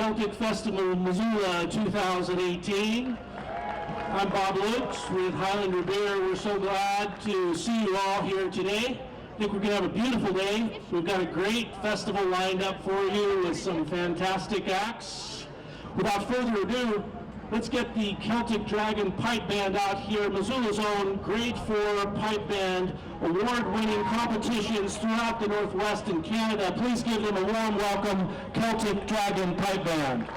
Celtic Festival Missoula 2018. I'm Bob Lukes with Highlander Beer. We're so glad to see you all here today. I think we're going to have a beautiful day. We've got a great festival lined up for you with some fantastic acts. Without further ado, let's get the Celtic Dragon Pipe Band out here, Missoula's own Grade 4 pipe band, award-winning competitions throughout the Northwest and Canada. Please give them a warm welcome, Celtic Dragon Pipe Band.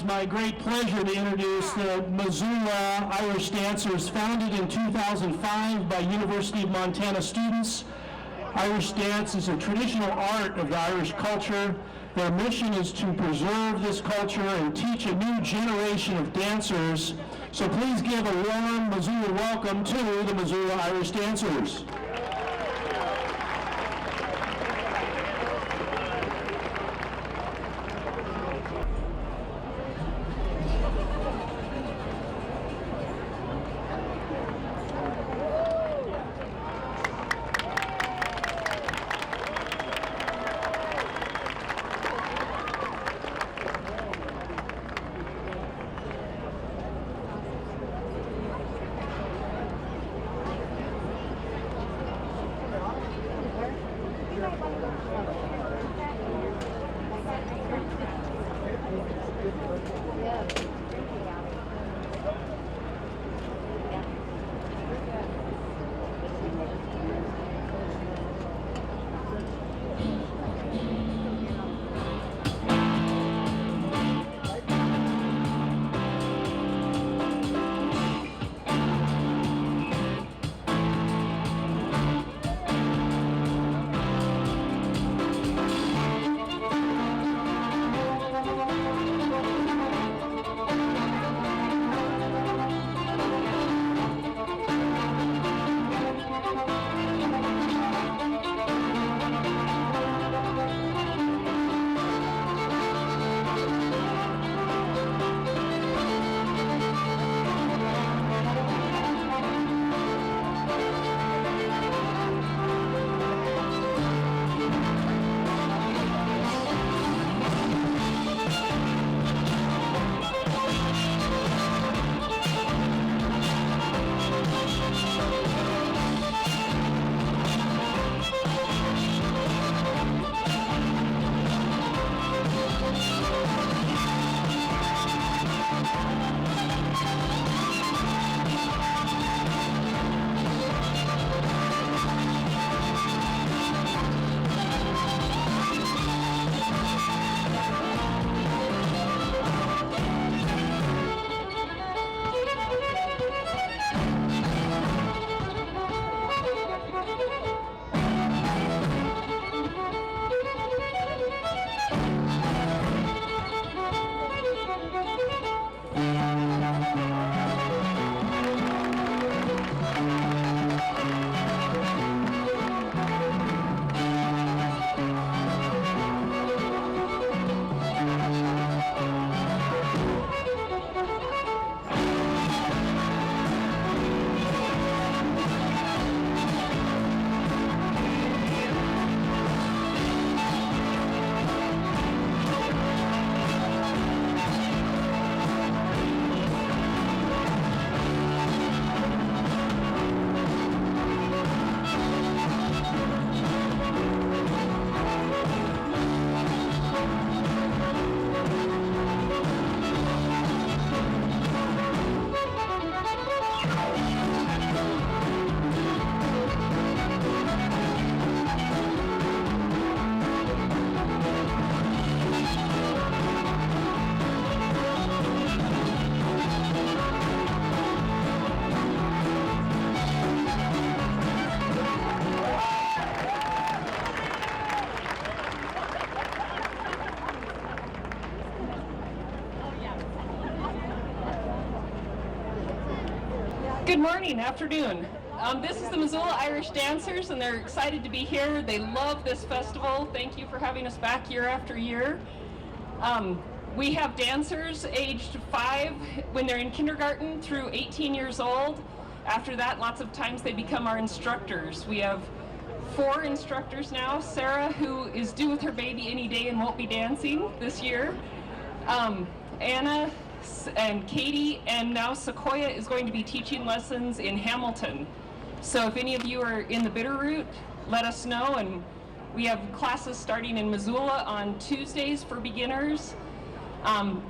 my great pleasure to introduce the Missoula Irish Dancers, founded in 2005 by University of Montana students. Irish dance is a traditional art of the Irish culture. Their mission is to preserve this culture and teach a new generation of dancers. So please give a warm Missoula welcome to the Missoula Irish Dancers. Good morning, afternoon. This is the Missoula Irish Dancers, and they're excited to be here. They love this festival. Thank you for having us back year after year. We have dancers aged 5 when they're in kindergarten through 18 years old. After that, lots of times they become our instructors. We have 4 instructors now. Sarah, who is due with her baby any day and won't be dancing this year. Anna and Katie, and now Sequoia is going to be teaching lessons in Hamilton. So if any of you are in the Bitterroot, let us know. And we have classes starting in Missoula on Tuesdays for beginners.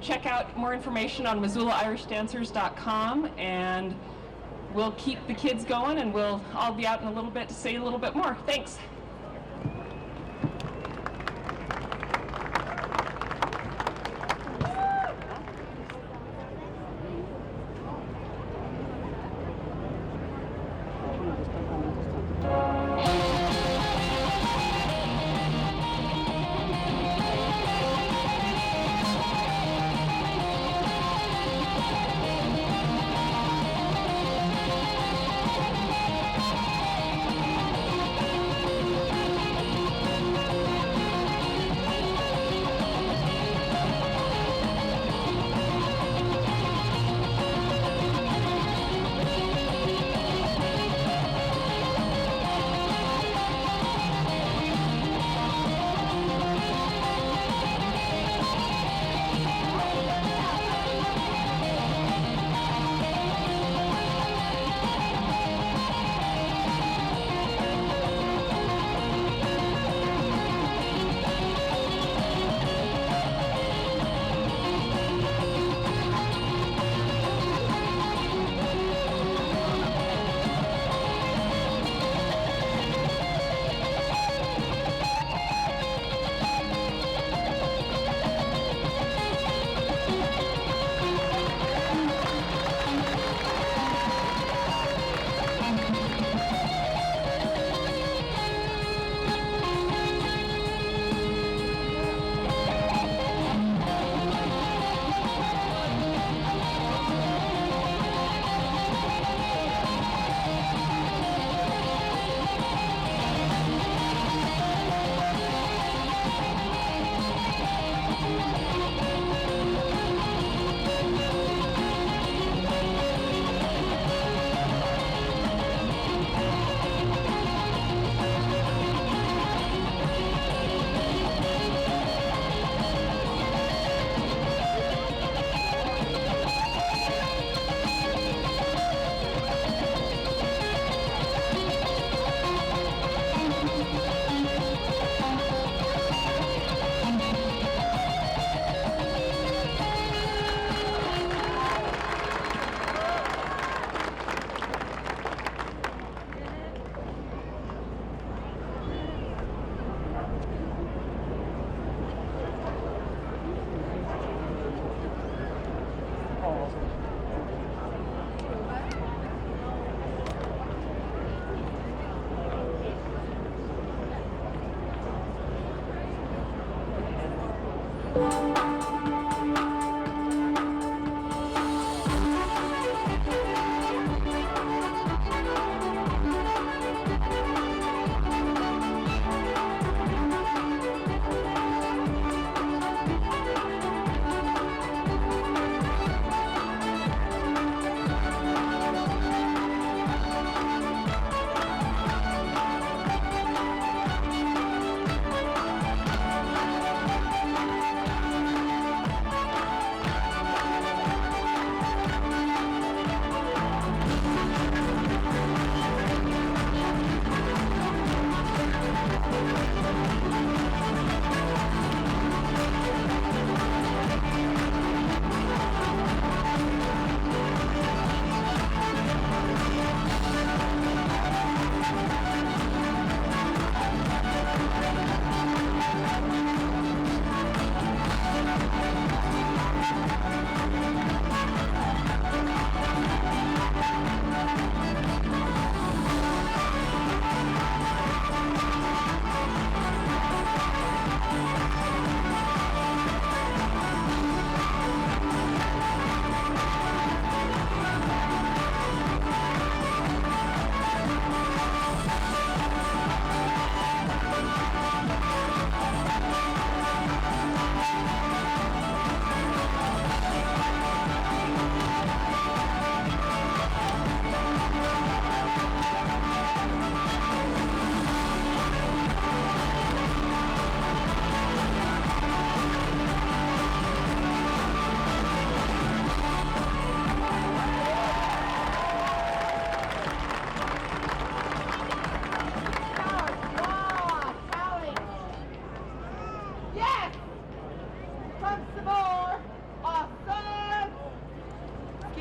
Check out more information on MissoulaIrishDancers.com, and we'll keep the kids going, and I'll be out in a little bit to say a little bit more. Thanks.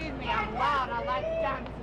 Excuse me, I'm loud. I like dancing.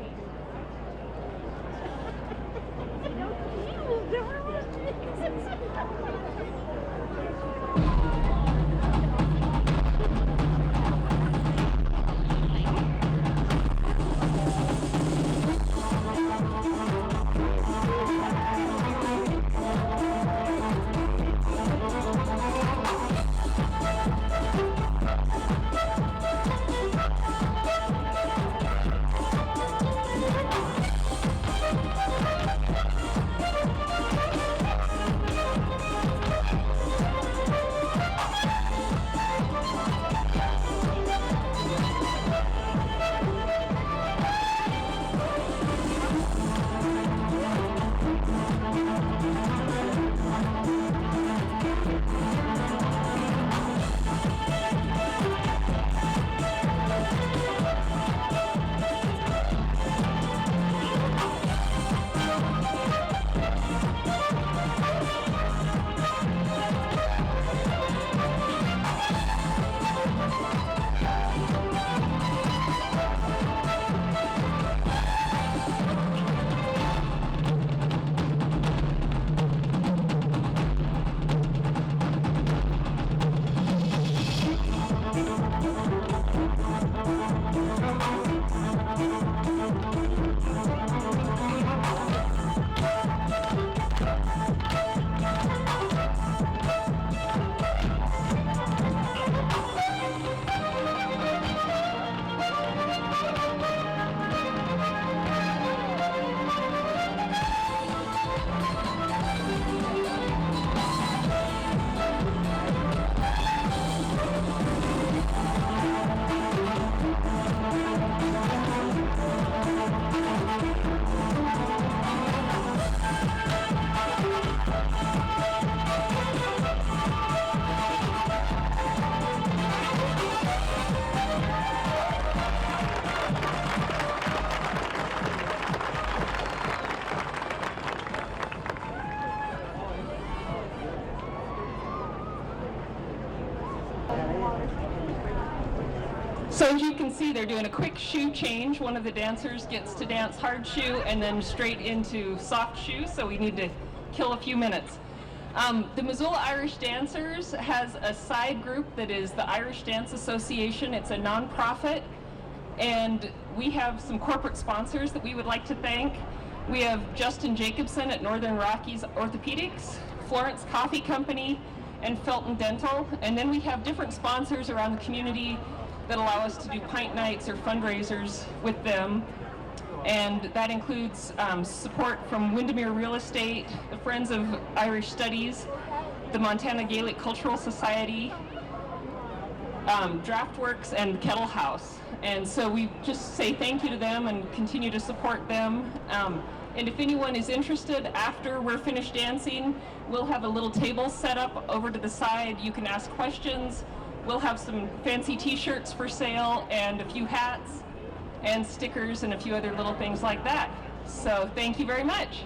So as you can see, they're doing a quick shoe change. One of the dancers gets to dance hard shoe and then straight into soft shoe, so we need to kill a few minutes. The Missoula Irish Dancers has a side group that is the Irish Dance Association. It's a nonprofit, and we have some corporate sponsors that we would like to thank. We have Justin Jacobson at Northern Rockies Orthopedics, Florence Coffee Company, and Felton Dental. And then we have different sponsors around the community that allow us to do pint nights or fundraisers with them. And that includes support from Windermere Real Estate, the Friends of Irish Studies, the Montana Gaelic Cultural Society, Draftworks, and Kettle House. And so we just say thank you to them and continue to support them. And if anyone is interested, after we're finished dancing, we'll have a little table set up over to the side. You can ask questions. We'll have some fancy t-shirts for sale and a few hats and stickers and a few other little things like that. So thank you very much.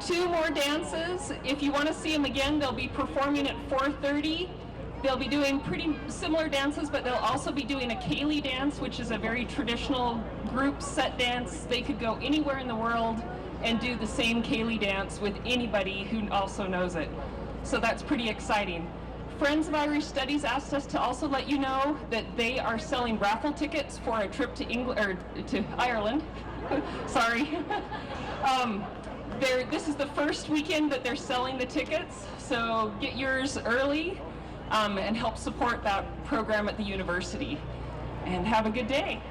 2 more dances. If you want to see them again, they'll be performing at 4:30. They'll be doing pretty similar dances, but they'll also be doing a Ceilidh dance, which is a very traditional group set dance. They could go anywhere in the world and do the same Ceilidh dance with anybody who also knows it. So that's pretty exciting. Friends of Irish Studies asked us to also let you know that they are selling raffle tickets for a trip to England or to Ireland. Sorry. This is the first weekend that they're selling the tickets, so get yours early and help support that program at the university. And have a good day.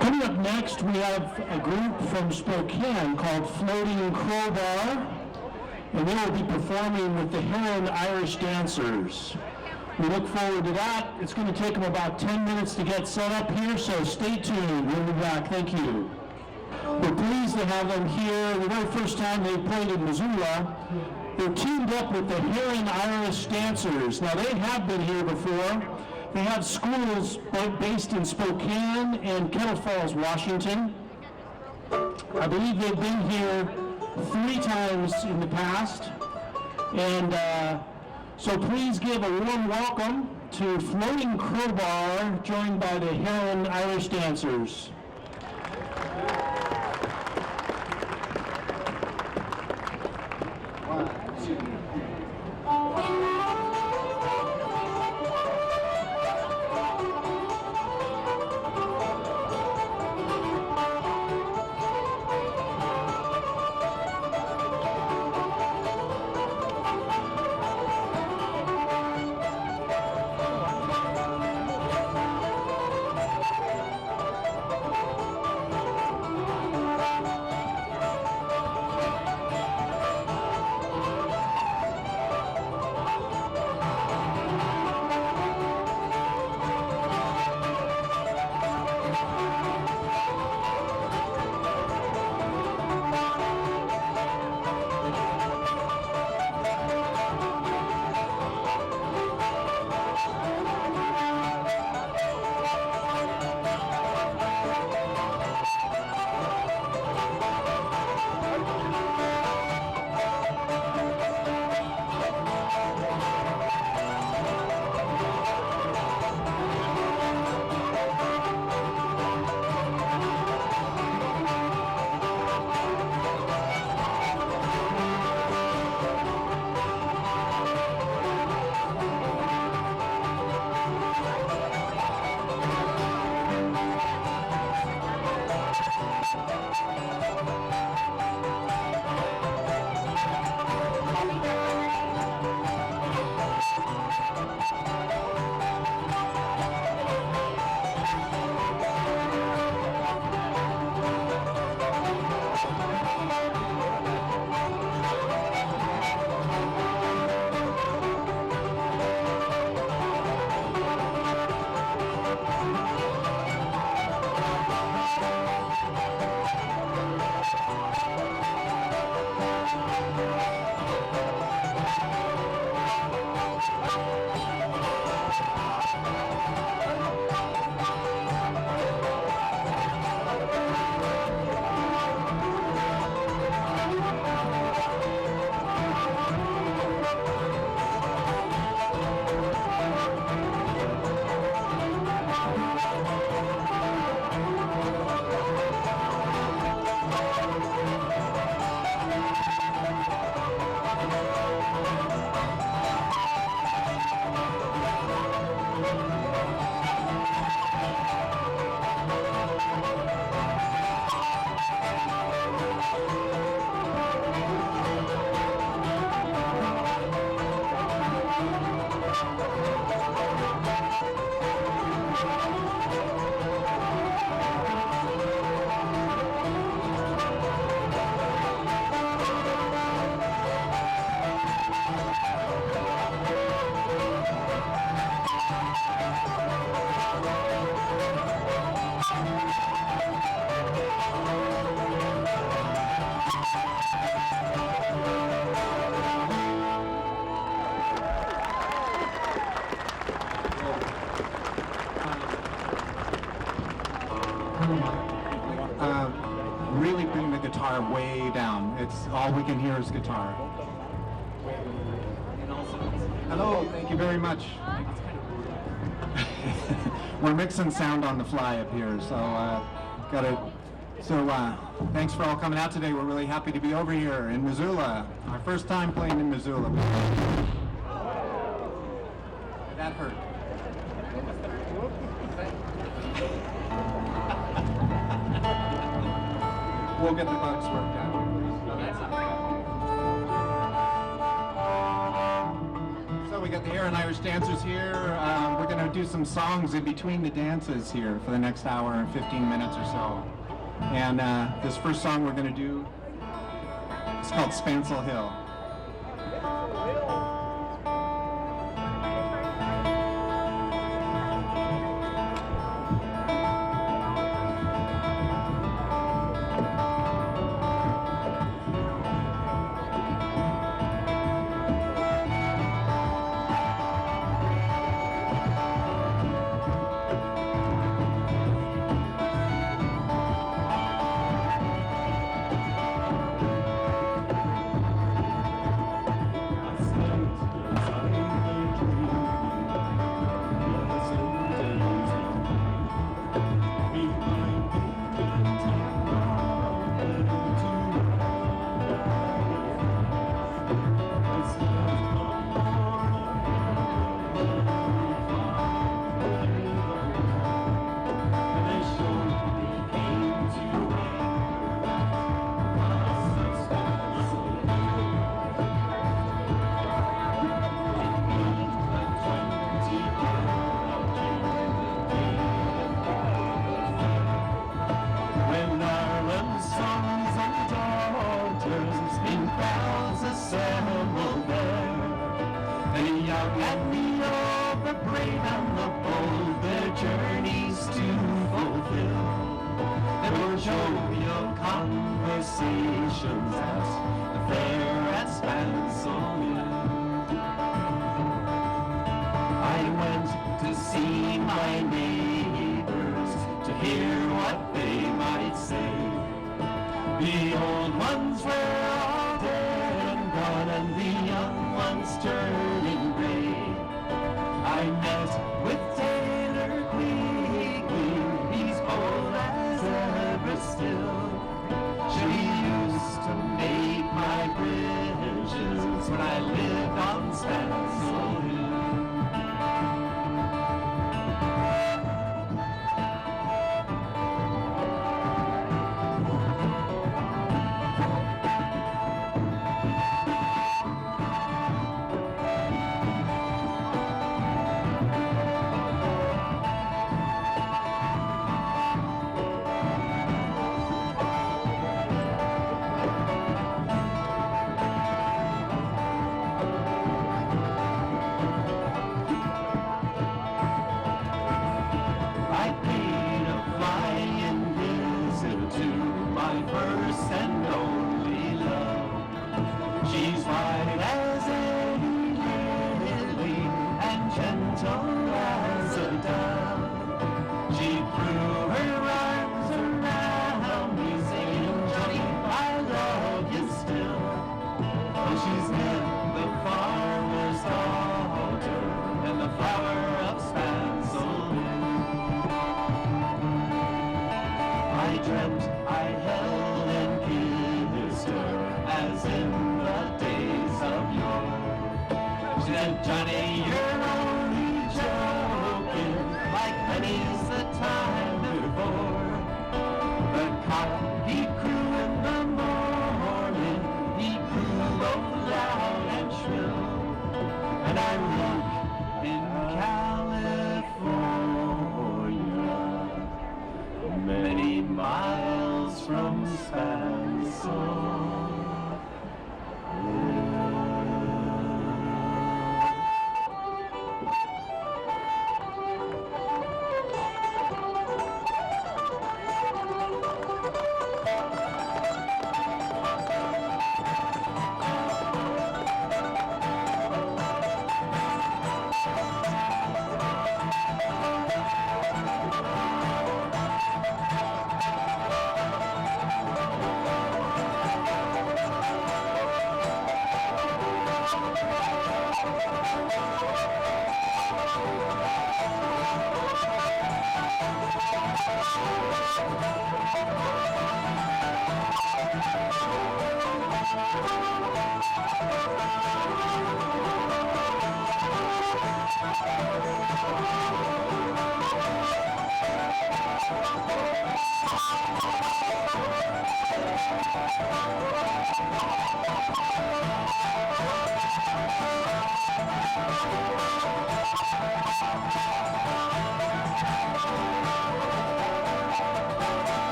Coming up next, we have a group from Spokane called Floating Crowbar, and they will be performing with the Heron Irish Dancers. We look forward to that. It's going to take them about 10 minutes to get set up here, so stay tuned. We'll be back. Thank you. We're pleased to have them here. The very first time they played in Missoula, they're teamed up with the Heron Irish Dancers. Now, they have been here before. They have schools based in Spokane and Kettle Falls, Washington. I believe they've been here 3 times in the past. And so please give a warm welcome to Floating Crowbar, joined by the Heron Irish Dancers. It's all we can hear is guitar. Hello, thank you very much. We're mixing sound on the fly up here, so thanks for all coming out today. We're really happy to be over here in Missoula. Our first time playing in Missoula. That hurt. We'll get the bugs worked out. So we got the Aaron Irish dancers here. We're going to do some songs in between the dances here for the next hour and 15 minutes or so. And this first song we're going to do is called Spancel Hill. He crew in the morning, he crew both loud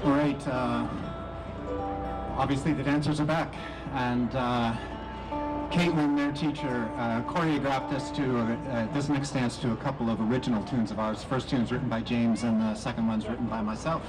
All right, obviously the dancers are back, and Caitlin, their teacher, choreographed this next dance to a couple of original tunes of ours. The first tune's written by James, and the second one's written by myself.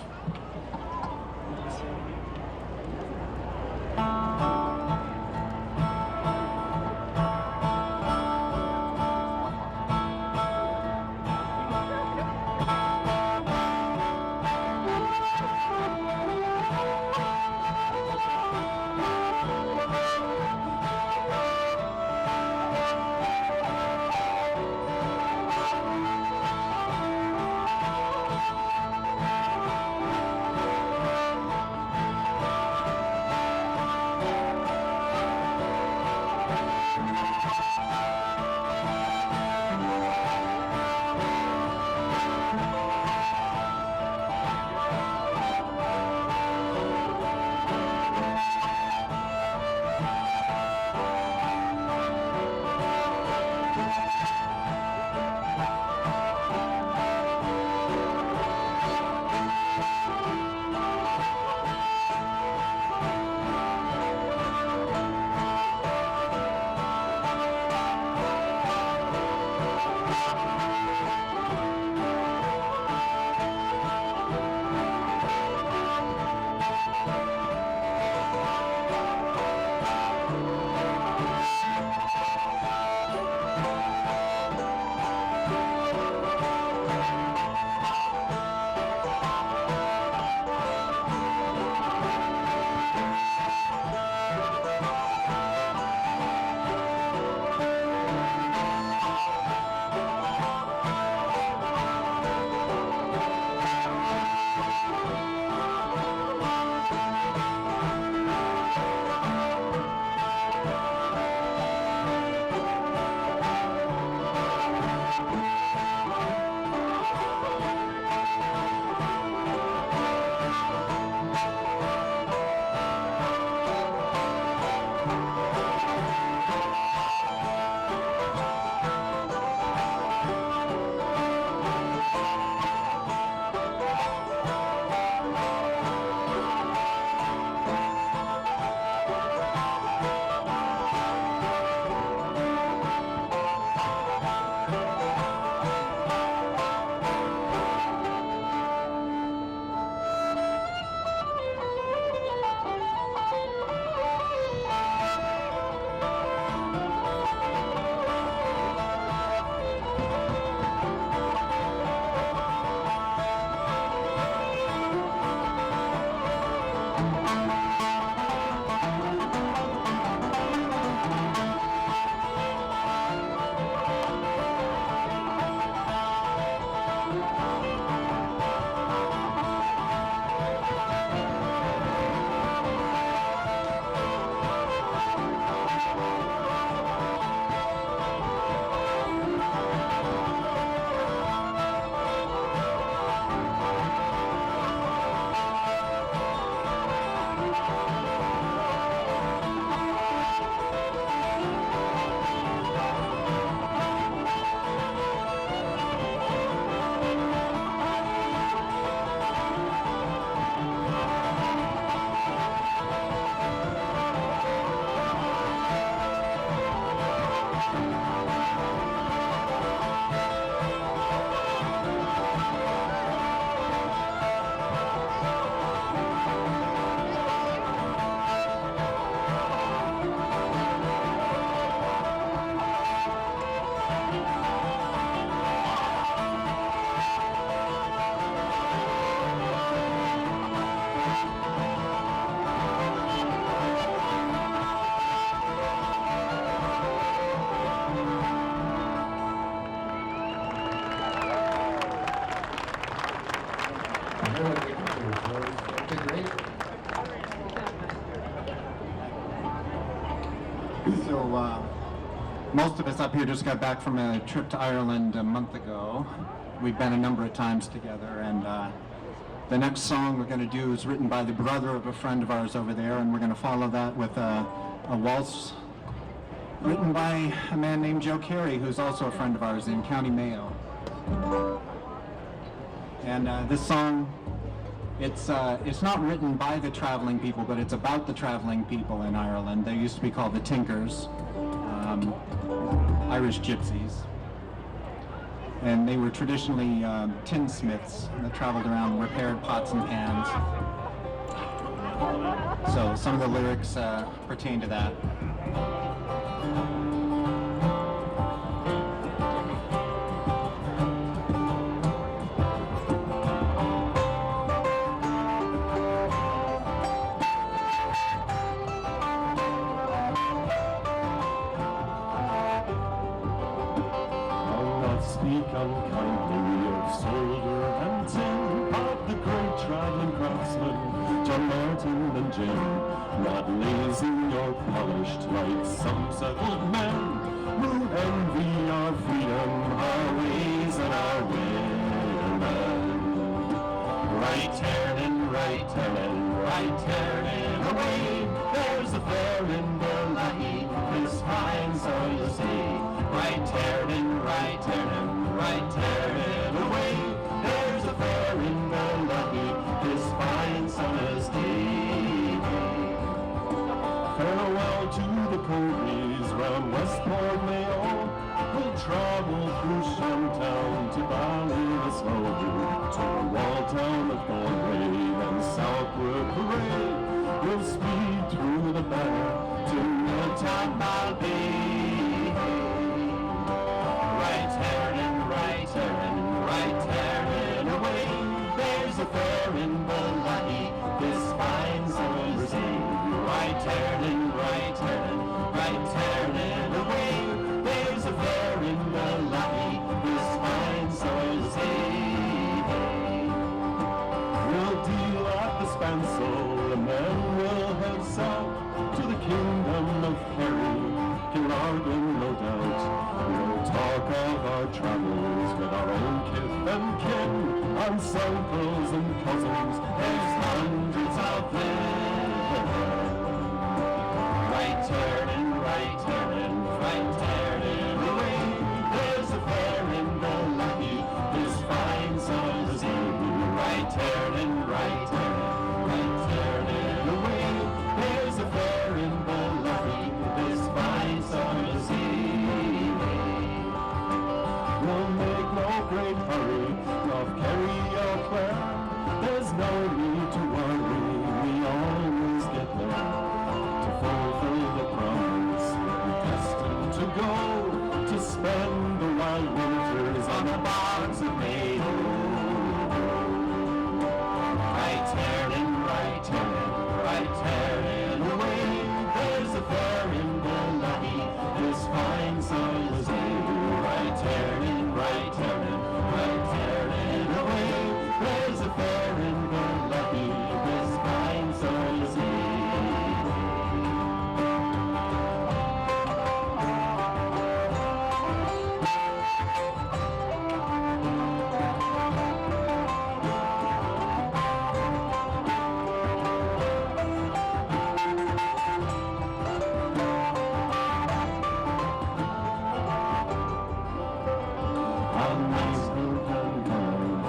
So Most of us up here just got back from a trip to Ireland a month ago. We've been a number of times together, and the next song we're going to do is written by the brother of a friend of ours over there, and we're going to follow that with a waltz written by a man named Joe Carey, who's also a friend of ours in County Mayo. And this song, it's not written by the traveling people, but it's about the traveling people in Ireland. They used to be called the Tinkers, Irish gypsies. And they were traditionally tinsmiths that traveled around and repaired pots and pans. So some of the lyrics pertain to that. Speak unkindly of soldier and tin, of the great traveling craftsmen, John Martin and Jim. Not lazy or polished like some settled men who envy our freedom, our ways and our women. Right turning, right turning, right turning away. There's a fair in Berlahi, this fine summer's day. Right turning, right turning, right turning away. There's a fair in Berlahi, this fine summer's day. Farewell to the ponies round Westport, Mayo. We'll travel through Shantown to Ballymaslow, to the wall town of Galway and southward hooray. We'll speed through the banner to Milltown, Balby. Right turning, right turning, right turning away. There's a fair in Ballymahe, this fine summer's day. Right turning, right turning, right turning away. There's a fair in Ballymahe, this fine summer's day. We'll deal at the Spancel, and then we'll head south to the kingdom of Kerry, Killargan, no doubt. We'll talk of our travels with our own kith and kin, aunts, uncles and cousins, there's hundreds of them. Right turning, right turning, right turning away. There's a fair in Ballymahe, this fine summer's day. Right turning, right turning, right turning away. There's a fair in Ballymahe, this fine summer's day. We'll make no great hurry, off Kerry or Clare. There's no need to worry, we always get there. To fulfill the promise, we're destined to go, to spend the wild winters on the bogs of Mayo. Right turning, right turning, right turning away. There's a fair in Ballymahe, this fine summer's day. Right turning, right turning, right turning away. There's a fair in Ballymahe, this fine summer's day. On these Newfound Gulls,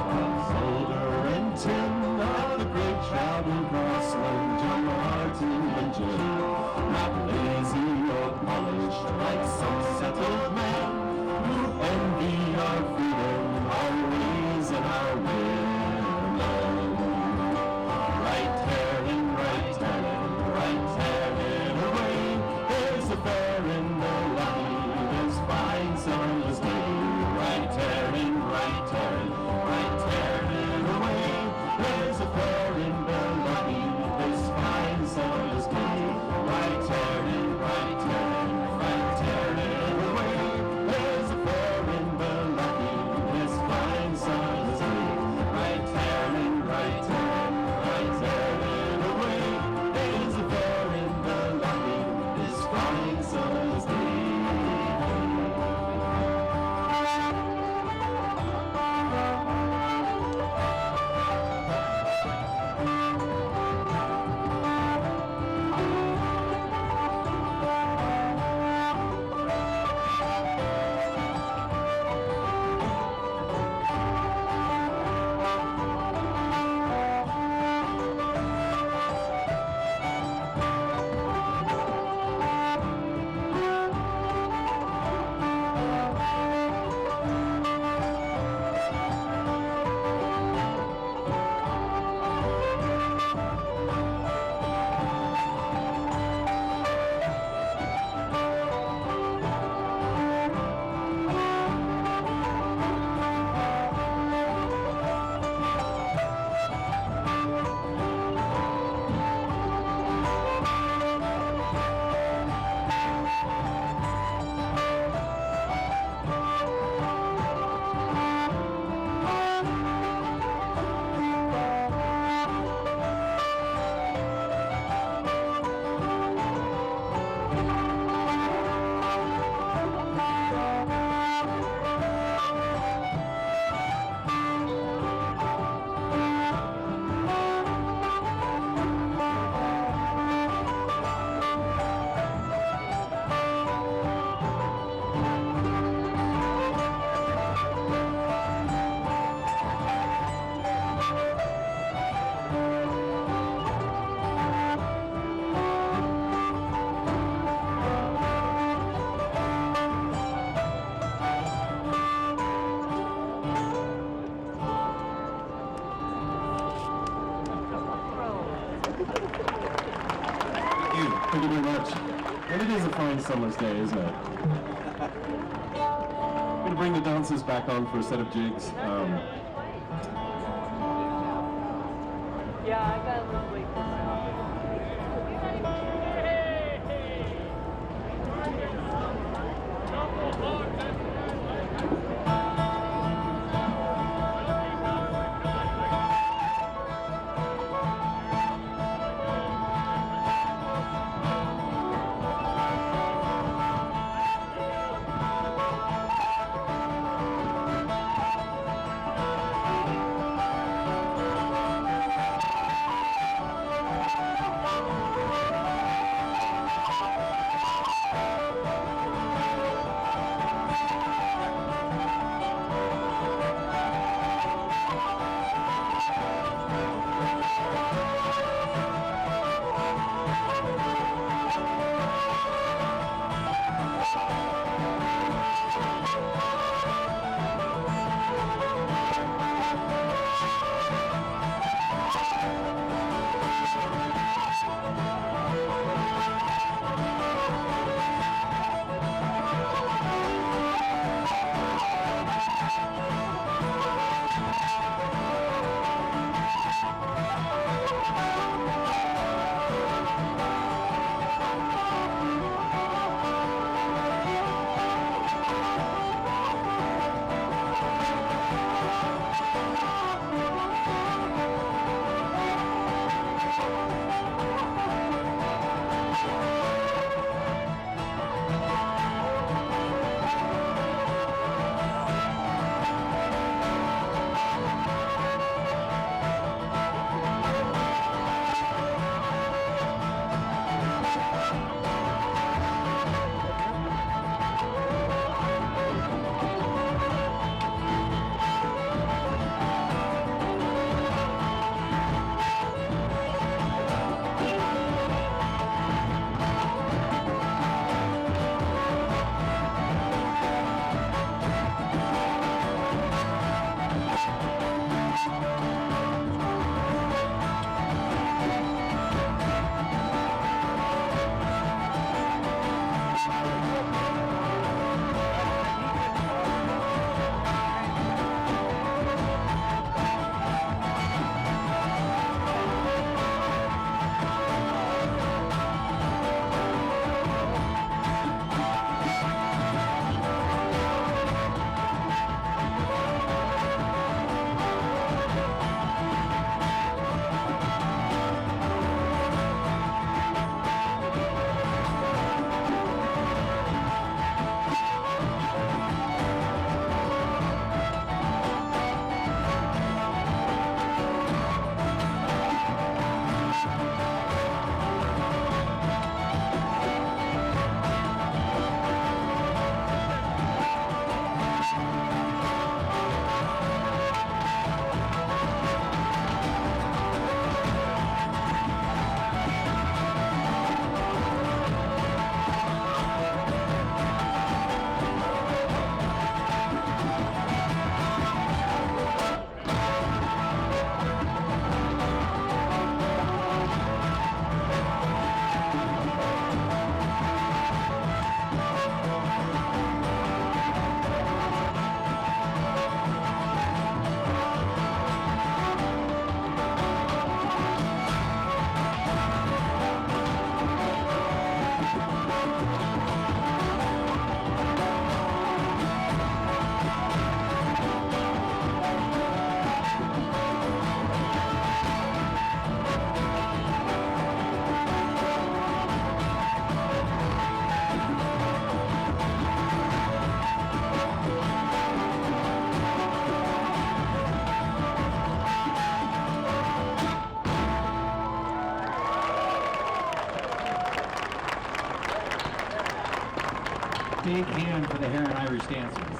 soldier and tin, of the great traveling crossland, John Martin and Jim. Not lazy or polished like some settled men who envy our freedom, our ways and our women. Right turning, right turning, right turning away. There's a fair in Ballymahe, this fine summer's day. Right turning, right turning, right turning away. There's a fair in Ballymahe, this fine summer's day. Right turning, right turning, right turning away. Thank you very much. And it is a fine summer's day, isn't it? I'm going to bring the dancers back on for a set of jigs. Yeah, I got a little late for my office. Big hand for the Heron Irish dancers.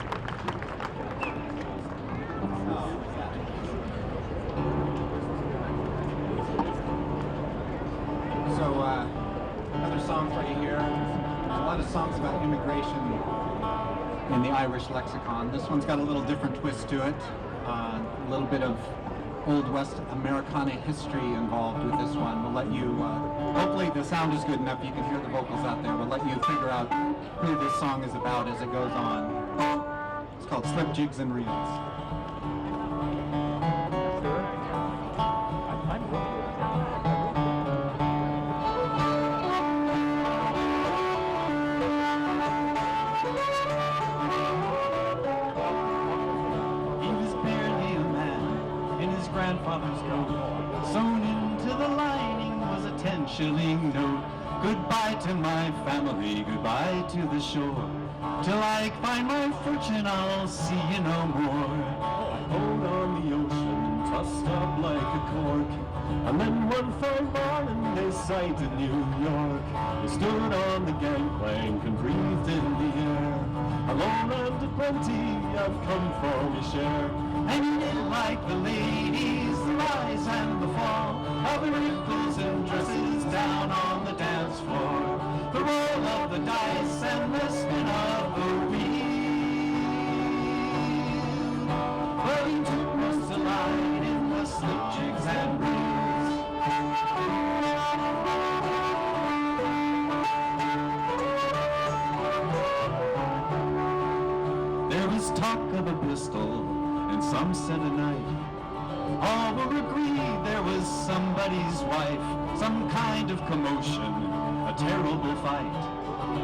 So, another song for you here. There's a lot of songs about immigration in the Irish lexicon. This one's got a little different twist to it. A little bit of Old West Americana history involved with this one. We'll let you, hopefully the sound is good enough you can hear the vocals out there. We'll let you figure out who this song is about as it goes on. It's called Slip Jigs and Reels. Grandfather's coat, sewn into the lining was a 10-shilling note. Goodbye to my family, goodbye to the shore. Till I find my fortune, I'll see you no more. I rode on the ocean, tossed up like a cork, and then one fine morning they sighted New York. They stood on the gangplank and breathed in the air. Alone and to plenty, I've come for my share. And you didn't like the ladies, the rise and the fall, of the wrinkles and dresses down on the dance floor, the roll of the dice and the spin of the wheel. But he took most delight in the slip jigs and reels. There was talk of a pistol, and some said a knife. All were agreed there was somebody's wife. Some kind of commotion, a terrible fight.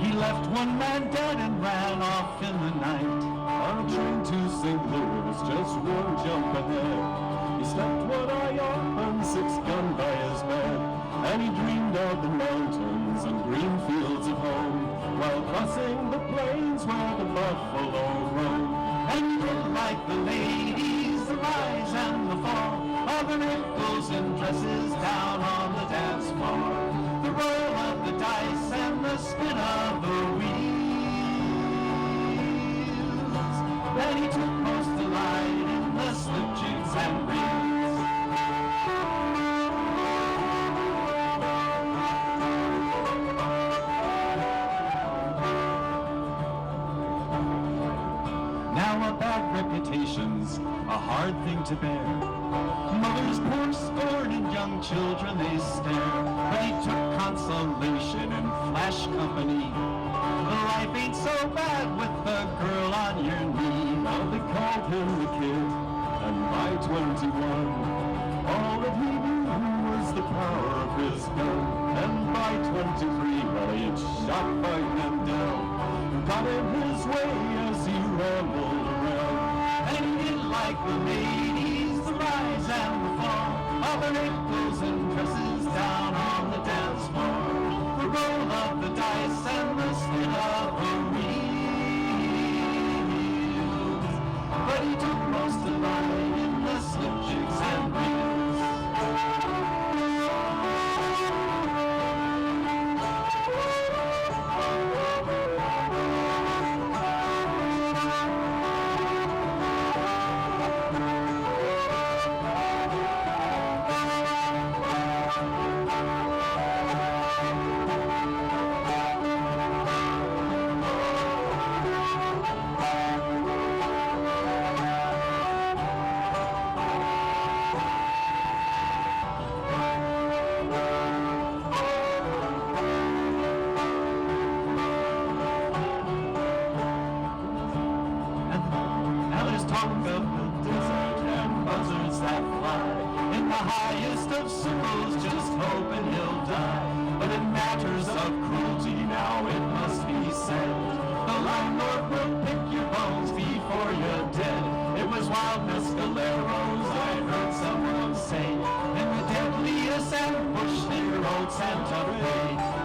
He left one man dead and ran off in the night. On a train to St. Louis, just one jump ahead. He slept one eye up and 6 guns by his bed. And he dreamed of the mountains and green fields of home, while crossing the plains where the buffalo roam. And he didn't like the ladies, the rise and the fall, all the wrinkles and dresses down on the dance floor, the roll of the dice and the spin of the wheels. Then he took most delight in the slip jigs and reels. Reputation's a hard thing to bear. Mothers pour scorn and young children they stare. But he took consolation in flash company. Life ain't so bad with the girl on your knee. Now they called him the kid, and by 21, all that he knew was the power of his gun. And by 23, well, he had shot 5 men down, got in his way as he rambled around. And he didn't like the ladies, the rise and the fall, all the wrinkles and dresses down on the dance floor, the roll of the dice and the spin of the wheels. But he took most delight in the slip jigs and reels. Santa Fe,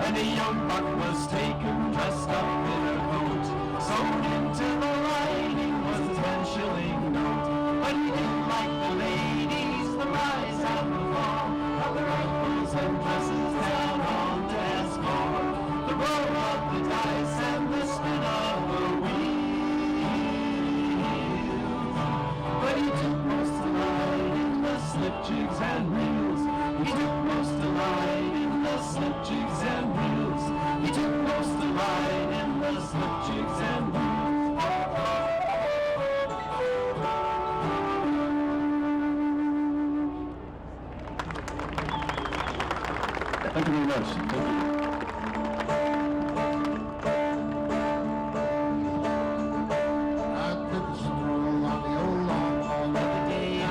and a young buck was taken dressed up in a coat. Sewn into the lining was a 10-shilling note. But he didn't like the ladies, the rise and the fall, of the Thank you very much. Thank you. I took a stroll on the old long wall the other day. I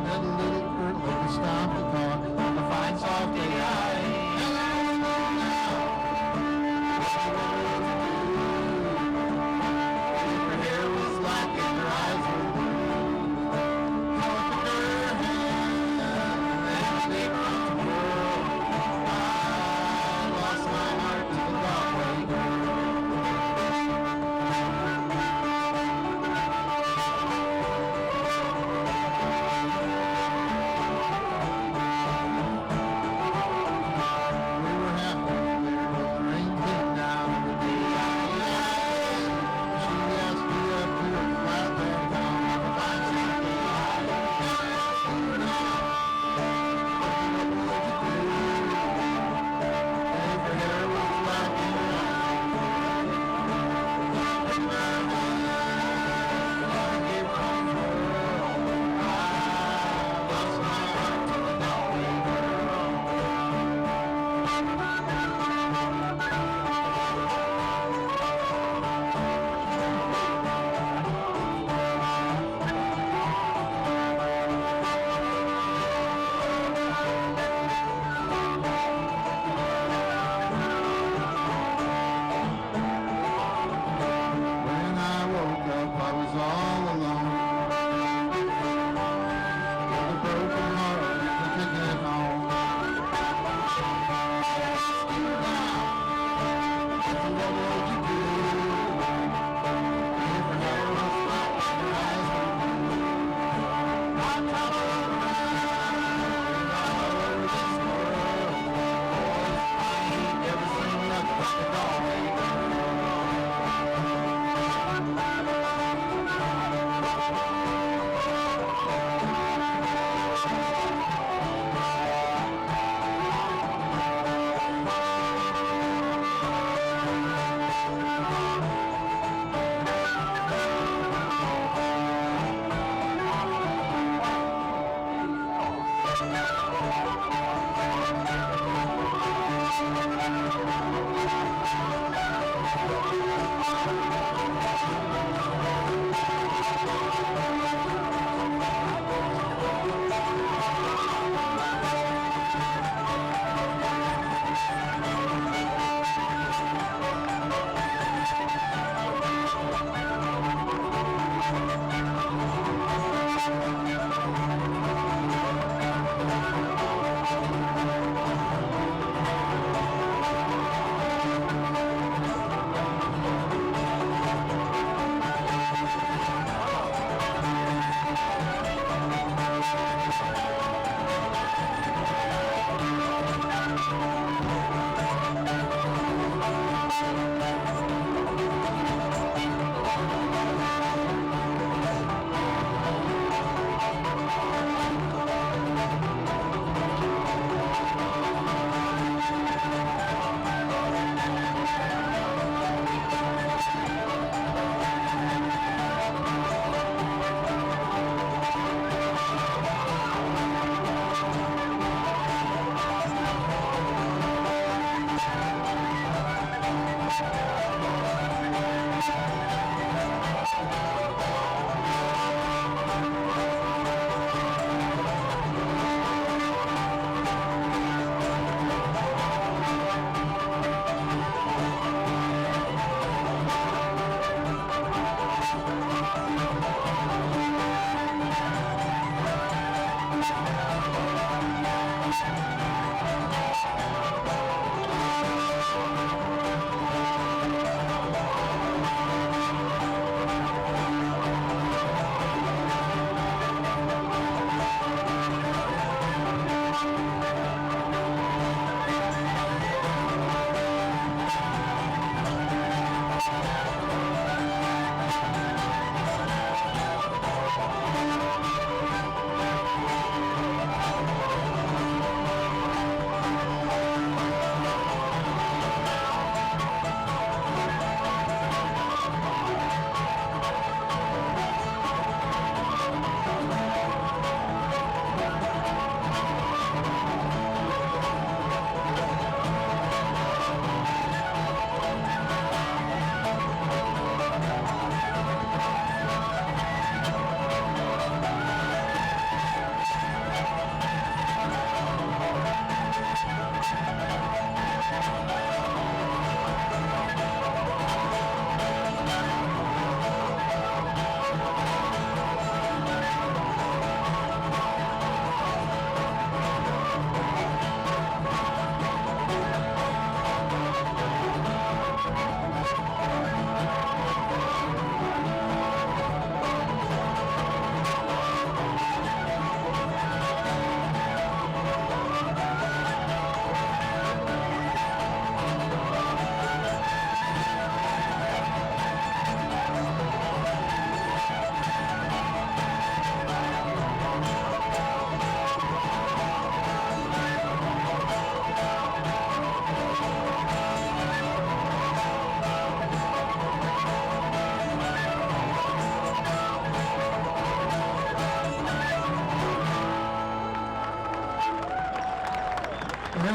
met a little girl who stopped to talk on the fine soft day. And I don't know now what she wanted to do. If her hair was black and her eyes were blue. So I took her hand and they brought the world.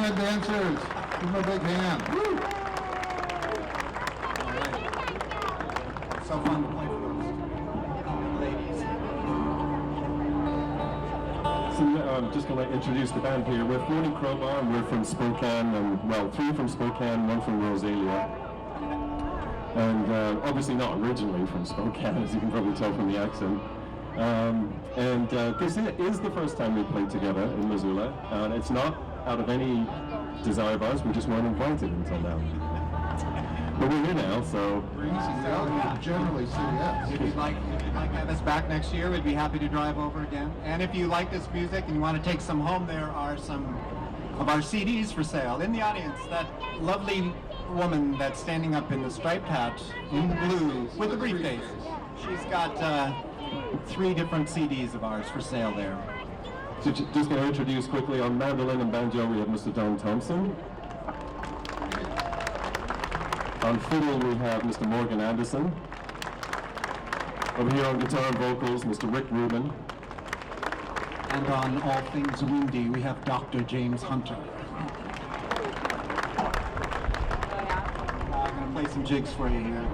ahead, dancers. Give them a big hand. Woo. All right. So fun to play for those ladies. So I'm just going to introduce the band here. We're Floating Crowbar, and we're from Spokane, and well, 3 from Spokane, 1 from Rosalia. And obviously not originally from Spokane, as you can probably tell from the accent. This is the first time we've played together in Missoula, and it's not out of any desire of ours, we just weren't invited until now. But we're here now, so... Well, you generally say yes. If you'd like to have us back next year, we'd be happy to drive over again. And if you like this music and you want to take some home, there are some of our CDs for sale. In the audience, that lovely woman that's standing up in the striped hat, in the blue, with the briefcase. She's got 3 different CDs of ours for sale there. So just going to introduce quickly, on mandolin and banjo we have Mr. Don Thompson. On fiddle we have Mr. Morgan Anderson. Over here on guitar and vocals, Mr. Rick Rubin. And on all things windy, we have Dr. James Hunter. I'm going to play some jigs for you here.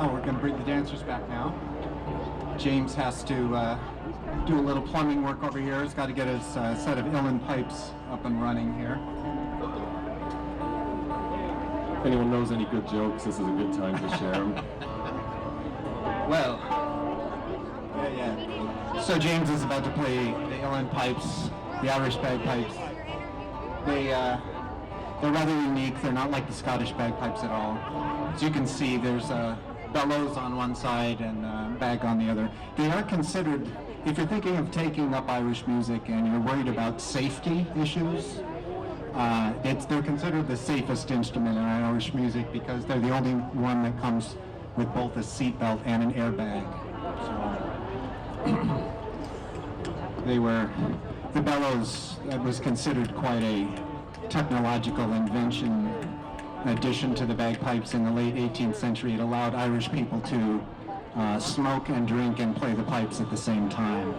We're going to bring the dancers back now. James has to do a little plumbing work over here. He's got to get his set of uilleann pipes up and running here. If anyone knows any good jokes, this is a good time to share them. Well, yeah. So James is about to play the uilleann pipes, the Irish bagpipes. They're rather unique. They're not like the Scottish bagpipes at all. As you can see, there's bellows on one side and bag on the other. They are considered, if you're thinking of taking up Irish music and you're worried about safety issues, they're considered the safest instrument in Irish music because they're the only one that comes with both a seatbelt and an airbag. So the bellows was considered quite a technological invention. In addition to the bagpipes in the late 18th century, it allowed Irish people to smoke and drink and play the pipes at the same time.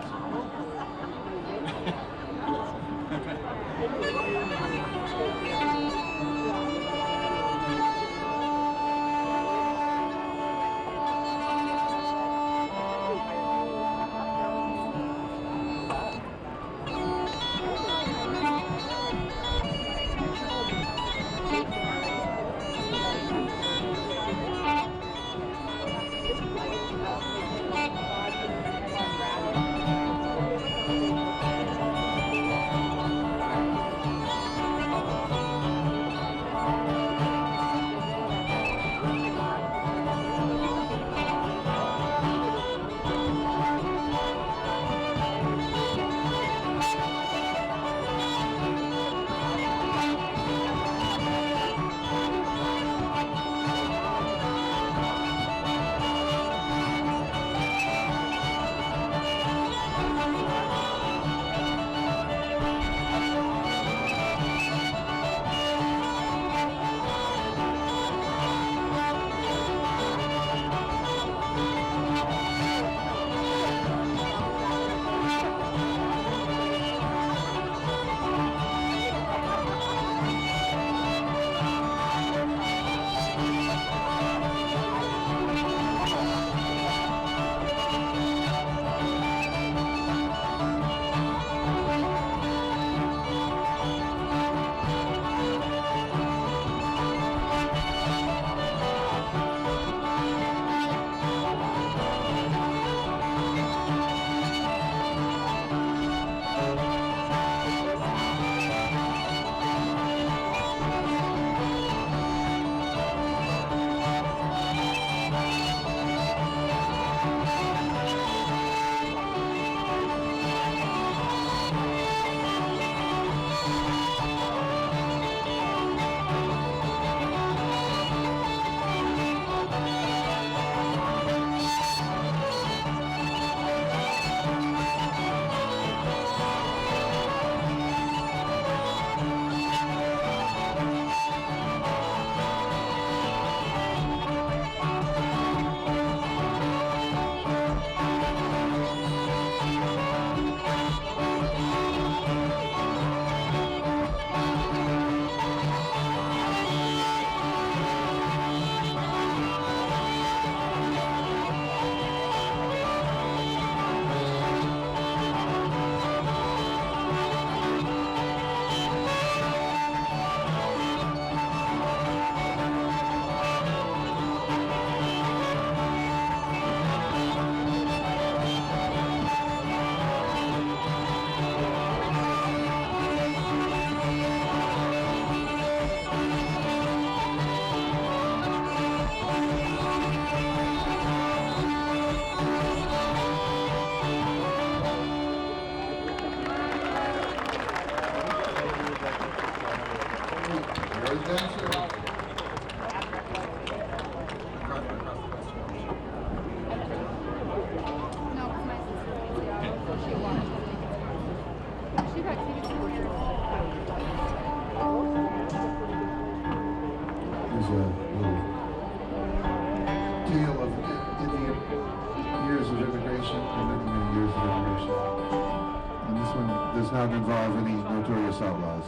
Does not involve any notorious outlaws.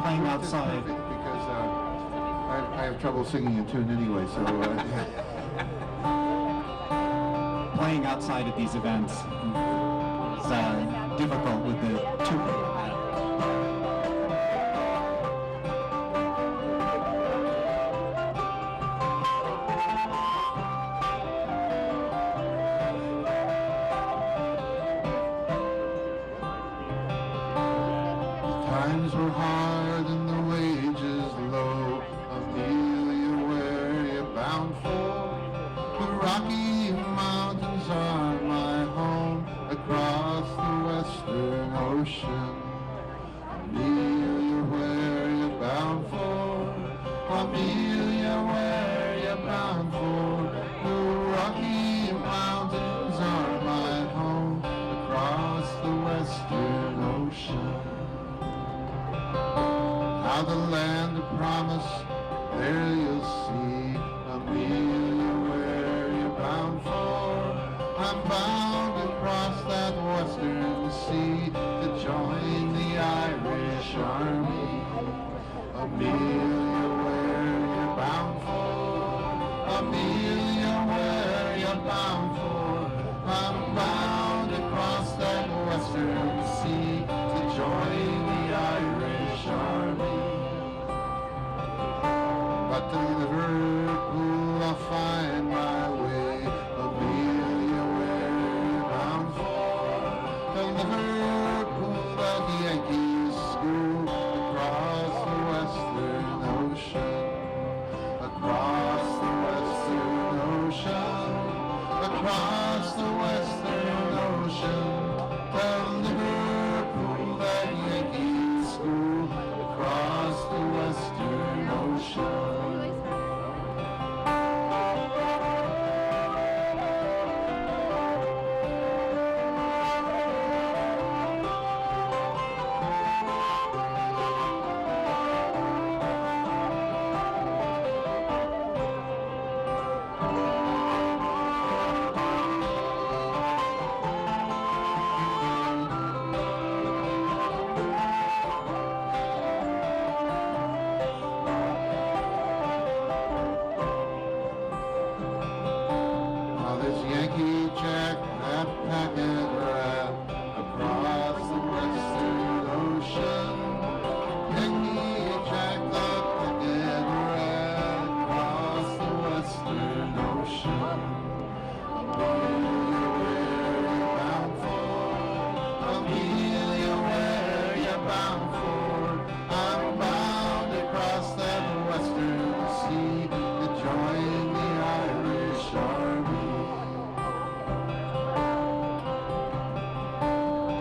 playing Which is outside. perfect because I have trouble singing in tune anyway, so Playing outside at these events is difficult with the two people. times were hard and the wages low. Amelia, where you bound for? The Rocky Mountains are my home across the Western Ocean. Amelia, where you bound for? Amelia, where you bound for? The Rocky Mountains are my home across the Western Ocean. Now the land of promise, there you'll see. Amelia, where you bound for? I'm bound across that western sea to join the Irish Army. Amelia, where you bound for? Amelia, where you bound for? I'm bound across that western sea to join the Irish Army. But to Liverpool I'll find my way. Amelia, where you bound for? To Liverpool, that Yankees school across the Western Ocean. Across the Western Ocean. Across the Western Ocean. To Liverpool, that Yankees school across the Western Ocean. Now there's Yankee Jack, that packet rat, across the Western Ocean. Yankee Jack, that packet rat, across the Western Ocean. Amelia, where you bound for? Amelia, where you bound for? I'm bound across that western sea to join the Irish Army.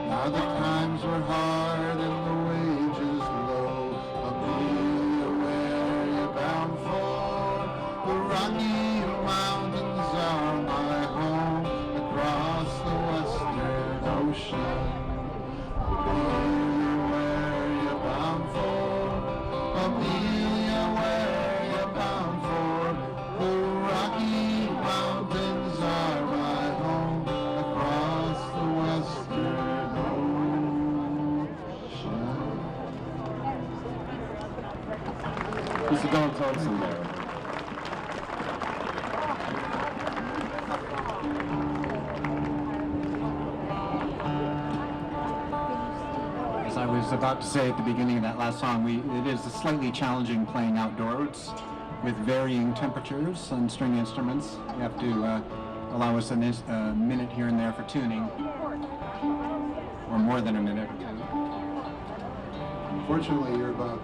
Now the times were hard and the wages low. Amelia, where you bound for? The Rocky Mountains are my home across the Western Ocean. Amelia, where you bound for? Amelia, where you bound for? The Rocky Mountains are my home across the Western Ocean. Mr. Don Thompson there. As I was about to say at the beginning of that last song, it is slightly challenging playing outdoors with varying temperatures on string instruments. You have to allow us a minute here and there for tuning, or more than a minute or two. Fortunately, you're about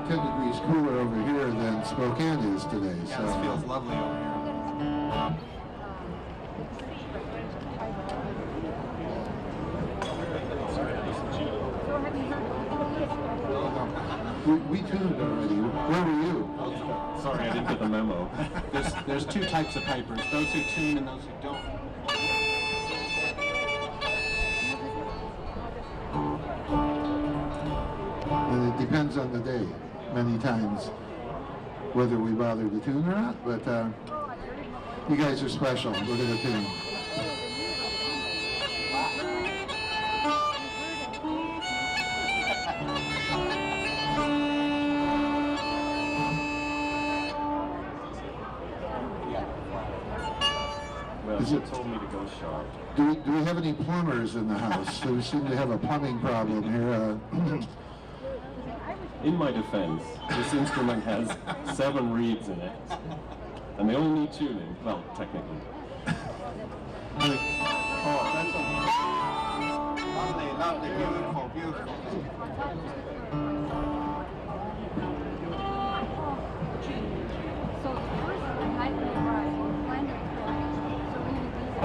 10 degrees cooler over here than Spokane is today. Yeah, So this feels lovely over here. we tuned already. Where were you? Sorry, I didn't get the memo. There's two types of pipers, those who tune and those who don't. And it depends on the day, many times, whether we bother to tune or not. But you guys are special. We're going to tune. Someone told me to go sharp. Do we have any plumbers in the house? We seem to have a plumbing problem here. In my defense, this instrument has 7 reeds in it, and they only need tuning. Well, technically. Oh, that's lovely, lovely, beautiful, beautiful. So first, I like the bride, find it correct. So we need these.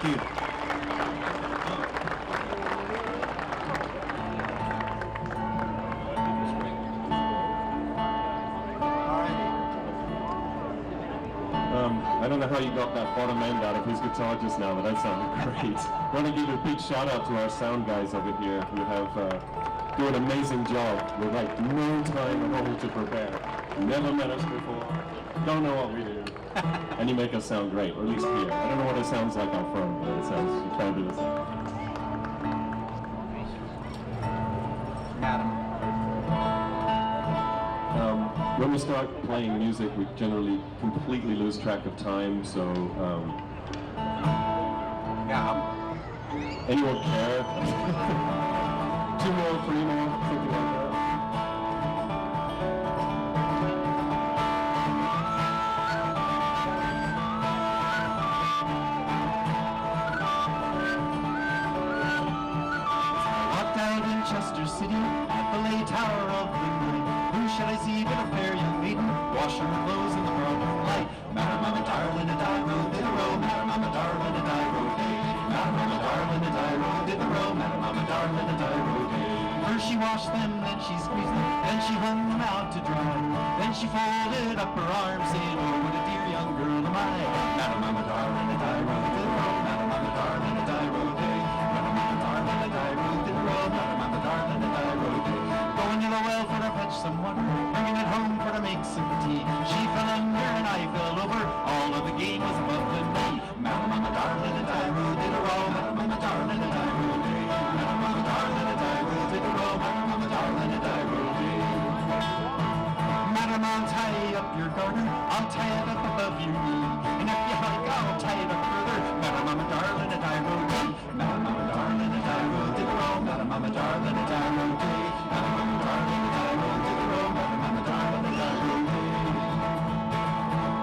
Thank you. I don't know how you got that bottom end out of his guitar just now, but that sounded great. I want to give a big shout out to our sound guys over here who have do an amazing job with like no time at all to prepare. Never met us before, don't know what we do, and you make us sound great, or at least here. I don't know what it sounds like out front, but it sounds fabulous. Madam. When we start playing music, we generally completely lose track of time, so Yeah. anyone care? 2 more, 3 more, something like that. Walked out in Chester City at the lay tower of the night. Who should I see but a fair young maiden washing her clothes in the broad light? Madam, I'm a darling, and I rode in the row. Madam, I'm a darling, and I rode day. Madam, I'm a darling, and I rode in the row. Madam, I'm a darling, and I rode day. First she washed them, then she squeezed them, then she hung them out to dry. Then she folded up her arms, saying, oh, what a dear young girl am I. Madam, I'm a darling, and I rode in the row. Madam, I'm a darling, and I rode day. Madam, I'm a darling, and I rode in the row. Madam, I'm a darling, and I rode day. Going to the well for to fetch some water, bringing it home for to make some tea. She fell under and I fell over, all of the game was above the knee. Madam, I'm a darling, and I rode in a row. Madam, I'm a darling, and I rode day. Madam, I'm a darling, and I rode in a row. Madam, I'm a darling, and I rode day. Madam, I'll tie up your garter, I'll tie it up above your knee. And if you like, I'll tie it up further. Madam, I'm a darling, and I rode day. Madam, I'm a darling, and I rode in a row. Madam, I'm a darling, and I rode day. Madam, I'm a darling, and I rode in a row. Madam, I'm a darling, and I rode day.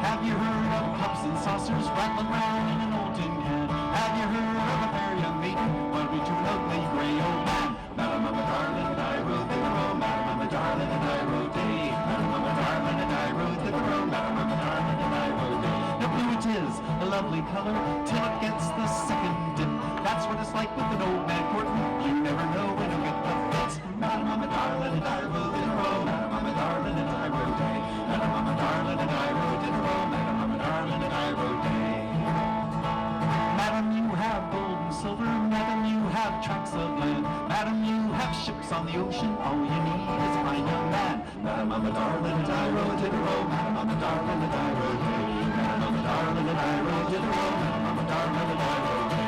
Have you heard of cups and saucers rattling round in an old tin can? Have you heard of a fair young maiden while we to an ugly gray old man? Madam, I'm a darling, and I rode in a row. Madam, I'm a darling, and I rode day. Madam, I'm a darling, and I rode in a row. Madam, I'm a darling, and I rode day. Now blue it is, a lovely color, till it gets the second dip. That's what it's like with an old man courting. You never know when you'll get the fits. Madam, I'm a darling, and I rode in a row. Madam, I'm a darling, and I rode day. Madam, I'm a darling, and I rode in a row. Madam, I'm a darling, and I rode day. Madam, you have gold and silver. Madam, you have tracts of land. Madam, you have ships on the ocean. All you need is a fine young man. Madam, I'm a darling, and I rode in a row. Madam, I'm a darling, and I rode day. Madam, I'm a darling, and I rode in a row. Madam, I'm a darling, and I rode day.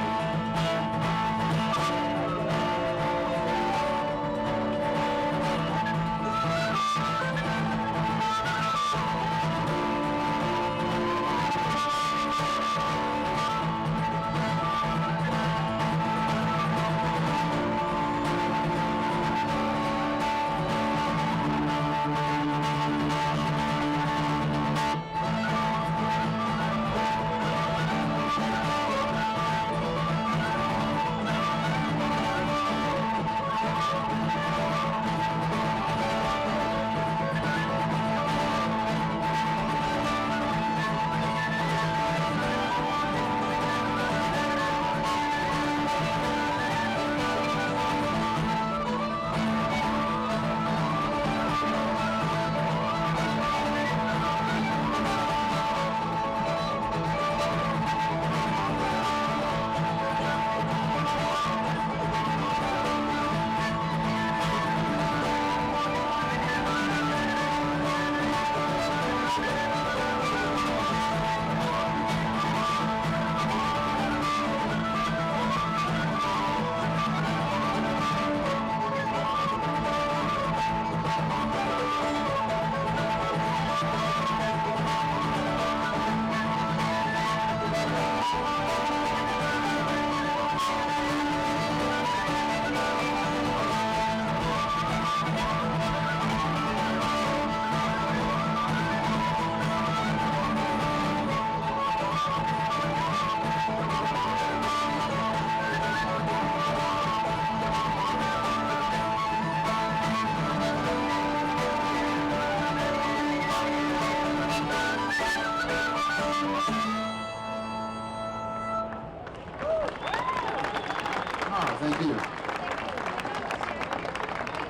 Thank you.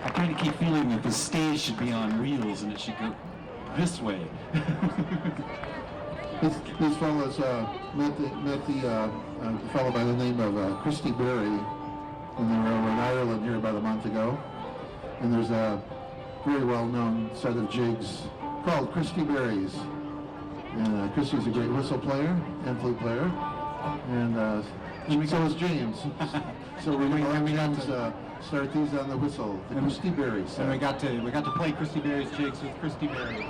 I kind of keep feeling that the stage should be on wheels and it should go this way. These fellows met the fellow by the name of Christy Berry, and they were over in Ireland here about a month ago. And there's a very well-known set of jigs called Christy Berry's. And Christy's a great whistle player and flute player, and so is James. So we're going to have James start these on the whistle, the Christy Berry set. And we got to play Christy Berry's jigs with Christy Berry.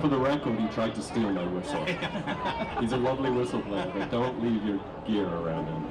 For the record, he tried to steal my whistle. He's a lovely whistle player, but don't leave your gear around him.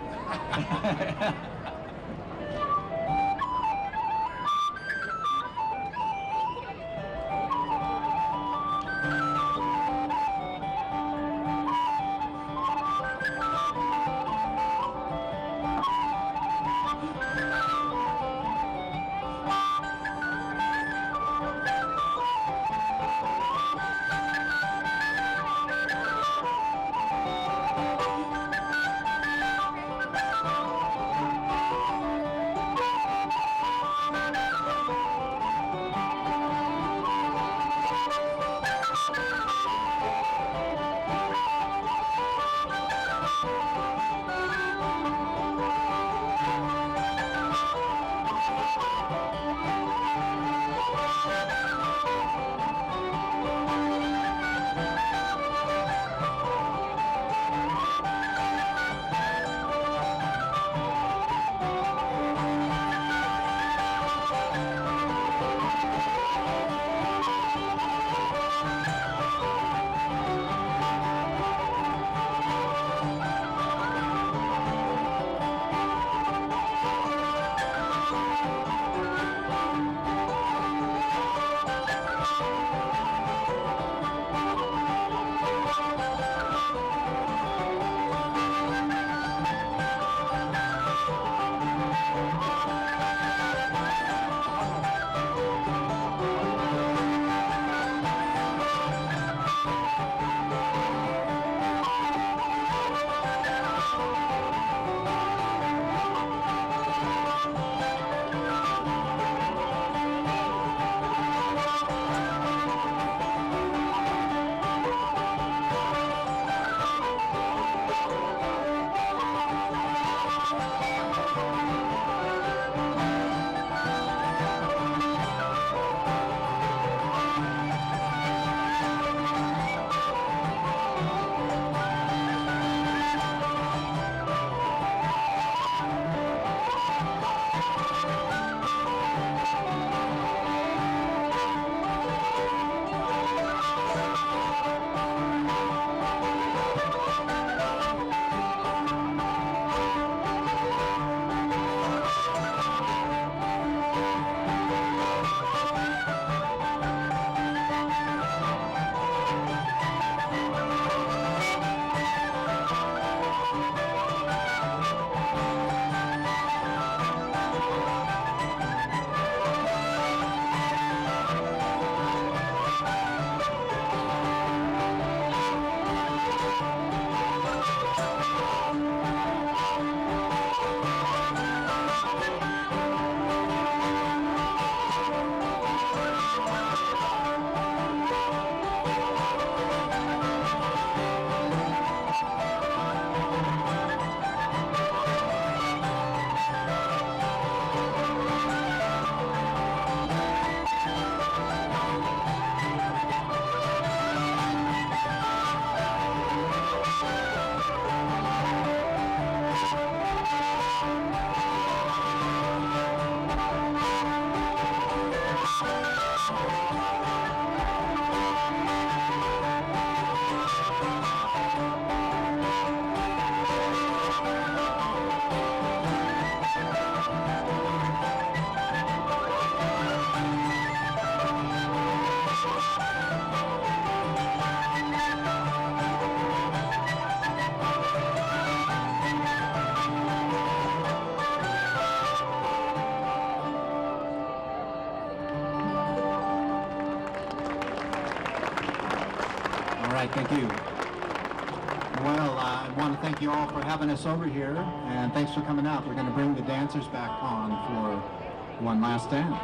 All right, thank you. Well, I want to thank you all for having us over here, and thanks for coming out. We're going to bring the dancers back on for one last dance.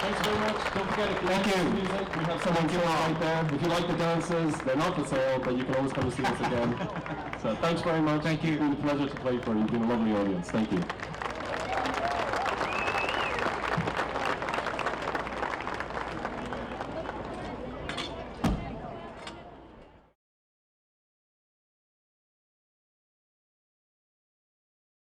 Thanks very much. Don't forget, if you like the music, we have some on sale right there. If you like the dances, they're not for sale, but you can always come and see us again. So thanks very much. Thank you. It's been a pleasure to play for you. You've been a lovely audience. Thank you.